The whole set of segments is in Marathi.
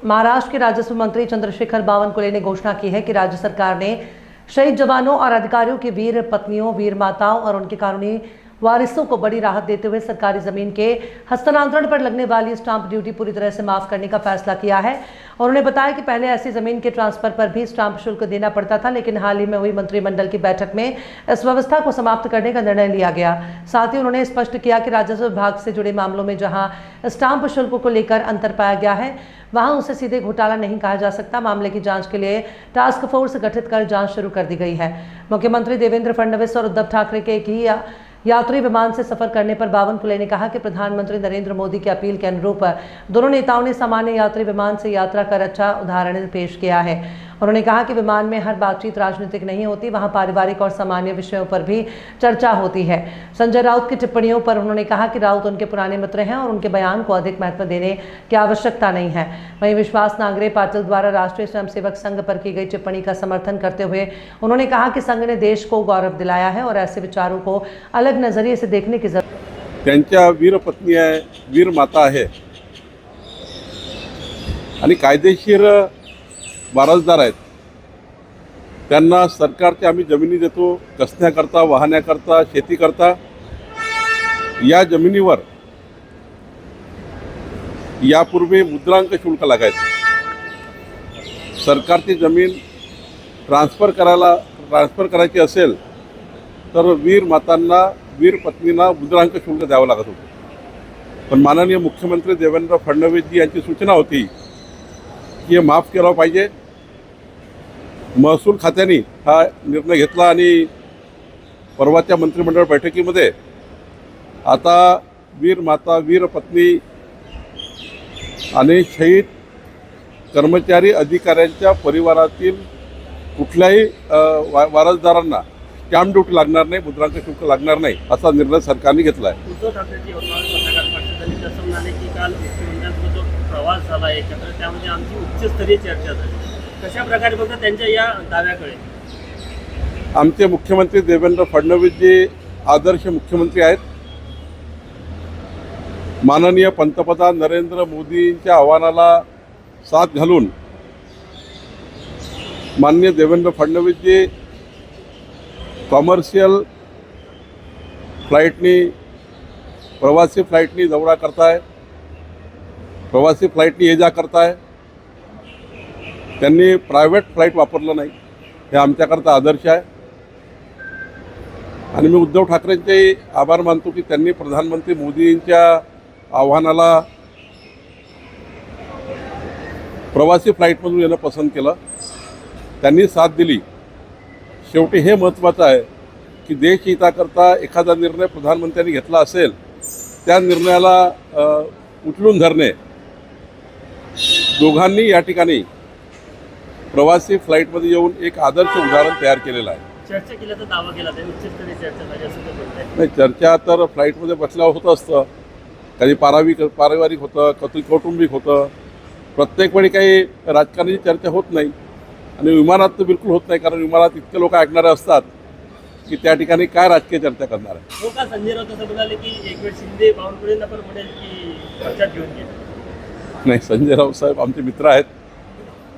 महाराष्ट्र के राजस्व मंत्री चंद्रशेखर बावनकुले ने घोषणा की है कि राज्य सरकार ने शहीद जवानों और अधिकारियों की वीर पत्नियों, वीर माताओं और उनके कानूनी वारिसों को बड़ी राहत देते हुए सरकारी जमीन के हस्तांतरण पर लगने वाली स्टाम्प ड्यूटी पूरी तरह से माफ करने का फैसला किया है। और उन्होंने बताया कि पहले ऐसी जमीन के ट्रांसफर पर भी स्टाम्प शुल्क देना पड़ता था, लेकिन हाल ही में हुई मंत्रिमंडल की बैठक में इस व्यवस्था को समाप्त करने का निर्णय लिया गया। साथ ही उन्होंने स्पष्ट किया कि राजस्व विभाग से जुड़े मामलों में जहां स्टाम्प शुल्क को लेकर अंतर पाया गया है, वहां उसे सीधे घोटाला नहीं कहा जा सकता। मामले की जांच के लिए टास्क फोर्स गठित कर जांच शुरू कर दी गई है। मुख्यमंत्री देवेंद्र फडणवीस और उद्धव ठाकरे के एक ही यात्री विमान से सफर करने पर बावनकुले ने कहा कि प्रधानमंत्री नरेंद्र मोदी की अपील के अनुरूप दोनों नेताओं ने सामान्य यात्री विमान से यात्रा कर अच्छा उदाहरण पेश किया है। उन्होंने कहा कि विमान में हर बातचीत राजनीतिक नहीं होती, वहां पारिवारिक और सामान्य विषयों पर भी चर्चा होती है। संजय राउत की टिप्पणियों पर उन्होंने कहा कि राउत उनके पुराने मित्र हैं और उनके बयान को अधिक महत्व देने की आवश्यकता नहीं है। वहीं विश्वास नांगरे पाटिल द्वारा राष्ट्रीय स्वयंसेवक संघ पर की गई टिप्पणी का समर्थन करते हुए उन्होंने कहा कि संघ ने देश को गौरव दिलाया है और ऐसे विचारों को अलग नजरिए से देखने की जरूरत। त्यांच्या वीर पत्नी आहे, वीर माता आहे आणि कायदेशीर वारसदार आहेत। त्यांना सरकारच्या आम्ही जमिनी देतो कसण्याकरता, वाहण्याकरता, शेतीकरता। या जमिनीवर यापूर्वी मुद्रांक शुल्क लागायचं। सरकारची जमीन ट्रान्सफर करायची असेल तर वीर मातांना, वीर पत्नींना मुद्रांक शुल्क द्यावं लागत होतं। पण माननीय मुख्यमंत्री देवेंद्र फडणवीसजी यांची सूचना होती की हे माफ केलं पाहिजे। महसूल खात्याने हा निर्णय घेतला आणि परवाच्या मंत्रिमंडळ बैठकीमध्ये आता वीर माता, वीर पत्नी आणि शहीद कर्मचारी अधिकाऱ्यांच्या परिवारातील कुठल्याही वारसदारांना स्टॅम्प ड्यूटी लागणार नाही, मुद्रांक शुल्क लागणार नाही, असा निर्णय सरकारने घेतला आहे। उद्धव ठाकरेंची पत्रकार परिषदेत असं म्हणाले की काल मुख्यमंत्र्यांचा जो प्रवास झाला एकत्र, त्यामध्ये आमची उच्चस्तरीय चर्चा झाली। कशा प्रकारे बघता त्यांच्या या दाव्याकडे? आमचे मुख्यमंत्री देवेंद्र फडणवीसजी आदर्श मुख्यमंत्री आहेत। माननीय पंतप्रधान नरेंद्र मोदींच्या आव्हानाला साथ घालून माननीय देवेंद्र फडणवीसजी कॉमर्शियल फ्लाईटनी, प्रवासी फ्लाईटनी दौरा करताय, प्रवासी फ्लाईटनी ये जा करताय। त्यांनी प्रायव्हेट फ्लाईट वापरलं नाही, हे आमच्याकरता आदर्श आहे। आणि मी उद्धव ठाकरेंचे आभार मानतो की त्यांनी प्रधानमंत्री मोदींच्या आव्हानाला प्रवासी फ्लाईटमधून येणं पसंत केलं, त्यांनी साथ दिली। शेवटी हे महत्त्वाचं आहे की देशहिताकरता एखादा निर्णय प्रधानमंत्र्यांनी घेतला असेल, त्या निर्णयाला उचलून धरणे। दोघांनी या ठिकाणी प्रवासी फ्लाईटमध्ये येऊन एक आदर्श उदाहरण तयार केलेलं आहे। चर्चा केल्याचा दावा केला त्यांनी, उच्चस्तरीय चर्चा झाली असं ते बोलताय। नाही, चर्चा तर फ्लाईटमध्ये बसल्यावर होत असतं, कधी पारिवारिक होतं, कधी कौटुंबिक होतं। प्रत्येक वेळी काही राजकारणाची चर्चा होत नाही आणि विमानात तर बिलकुल होत नाही, कारण विमानात इतके लोक ऐकणारे असतात की त्या ठिकाणी काय राजकीय चर्चा करणार आहे। हो का? संजय राऊत असं म्हणाले की एक वेळ शिंदे बावनकुळेंना पण म्हणेल की चर्चा घेऊन घे। नाही, संजय राऊत साहेब आमचे मित्र आहेत,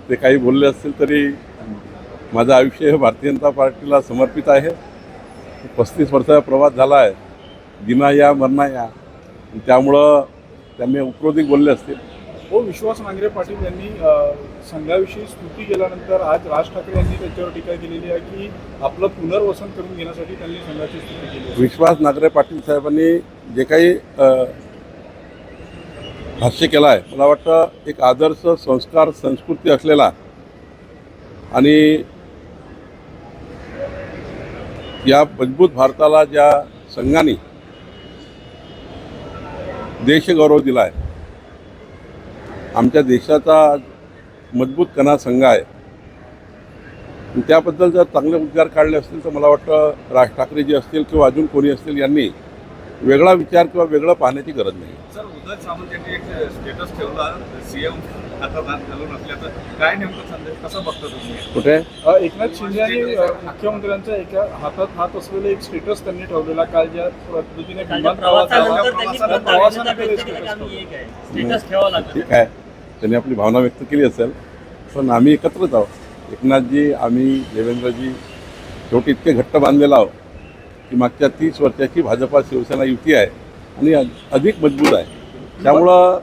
ते काही बोलले असतील तरी माझं आयुष्य हे भारतीय जनता पार्टीला समर्पित आहे। 35 वर्षाचा प्रवास झाला आहे, जिना या मरणा या, त्यामुळं त्यांनी उपरोधिक बोलले असतील। हो, विश्वास नांगरे पाटील यांनी संघाविषयी स्तुती केल्यानंतर आज राज ठाकरे यांनी त्याच्यावर टीका केलेली आहे की आपलं पुनर्वसन करून घेण्यासाठी त्यांनी संघाची स्तुती केली। विश्वास नांगरे पाटील साहेबांनी जे काही भाष्य केलं आहे, मला वाटतं एक आदर्श संस्कार, संस्कृती असलेला आणि या मजबूत भारताला ज्या संघाने देशगौरव दिला आहे, आमच्या देशाचा मजबूत कणा संघ आहे, त्याबद्दल जर चांगले उद्गार काढले असतील तर मला वाटतं राज ठाकरे जी असतील किंवा अजून कोणी असतील यांनी वेगळा विचार किंवा वेगळं पाहण्याची गरज नाही। सर, उद्धव सामंत यांनी एक स्टेटस ठेवला सीएम हातात हात घालून असल्याचं, काय नेमकं संदेश कसं बघता तुम्ही? कुठे एकनाथ शिंदे यांनी मुख्यमंत्र्यांचा एका हातात हात असलेलं एक स्टेटस त्यांनी ठेवलेला काल, ज्या पद्धतीने प्रवासानंतर त्यांनी प्रवासानंतर स्टेटस ठेवावं लागतं। ठीक आहे, त्यांनी आपली भावना व्यक्त केली असेल, पण आम्ही एकत्रच आहोत. एकनाथजी, आम्ही, देवेंद्रजी शेवटी इतके घट्ट बांधलेलो आहोत की मागच्या 30 वर्षाची भाजपा शिवसेना युती आहे आणि अधिक मजबूत आहे. त्यामुळं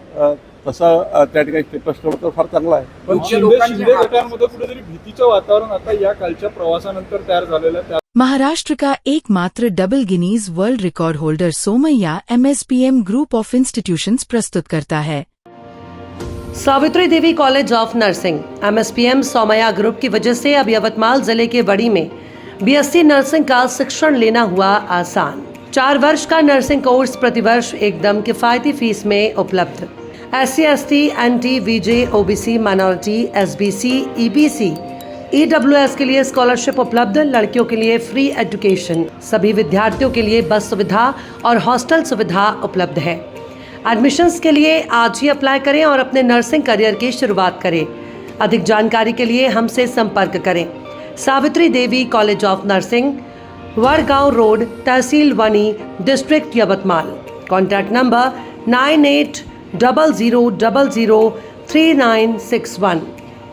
तसा त्या ठिकाणी स्टेटस ठेवलं तर फार चांगला आहे. पण शिंदे गटांमध्ये कुठेतरी भीतीचं वातावरण आता या कालच्या प्रवासानंतर तयार झालेलं आहे. महाराष्ट्र का एकमात्र double Guinness world record holder Somaiya MSPM group of institutions प्रस्तुत करता है. Savitri Devi college of nursing MSPM Somaiya group की वजह से अब यवतमाल जिले के वड़ी में BSc नर्सिंग का शिक्षण लेना हुआ आसान. 4 वर्ष का नर्सिंग कोर्स प्रतिवर्ष एकदम किफायती फीस में उपलब्ध. SC ST NT VJ OBC minority SBC EBC EWS के लिए स्कॉलरशिप उपलब्ध. लड़कियों के लिए फ्री एजुकेशन. सभी विद्यार्थियों के लिए बस सुविधा और हॉस्टल सुविधा उपलब्ध है. एडमिशन्स के लिए आज ही अप्लाई करें और अपने नर्सिंग करियर की शुरुआत करें. अधिक जानकारी के लिए हमसे संपर्क करें. Savitri Devi college of nursing, Wadgaon road, तहसील Wani, district Yavatmal. Contact number 9800003961.